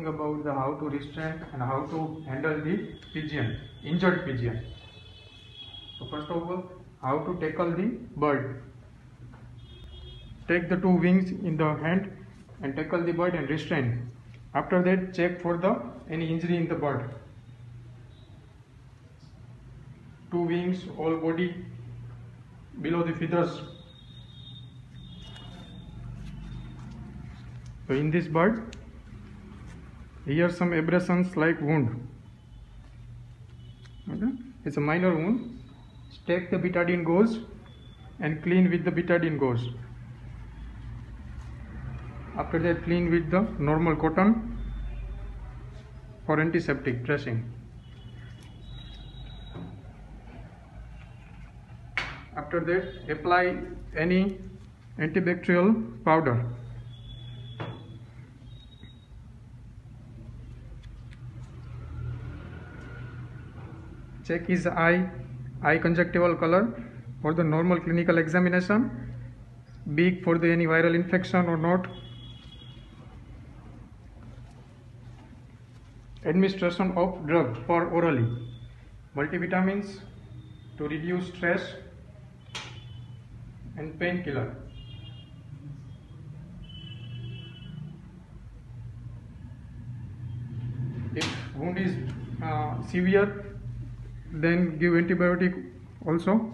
talking about the how to restrain and how to handle the pigeon, injured pigeon. So first of all, how to tackle the bird. Take the two wings in the hand and tackle the bird and restrain. After that, check for the any injury in the bird. Two wings, all body below the feathers. So in this bird, here some abrasions like wound. Okay? It's a minor wound. Take the betadine gauze and clean with the betadine gauze. After that, clean with the normal cotton for antiseptic dressing. After that, apply any antibacterial powder. Check his eye conjunctival color for the normal clinical examination, beak for the any viral infection or not. Administration of drug for orally, multivitamins to reduce stress and painkiller. If wound is severe, then give antibiotic also.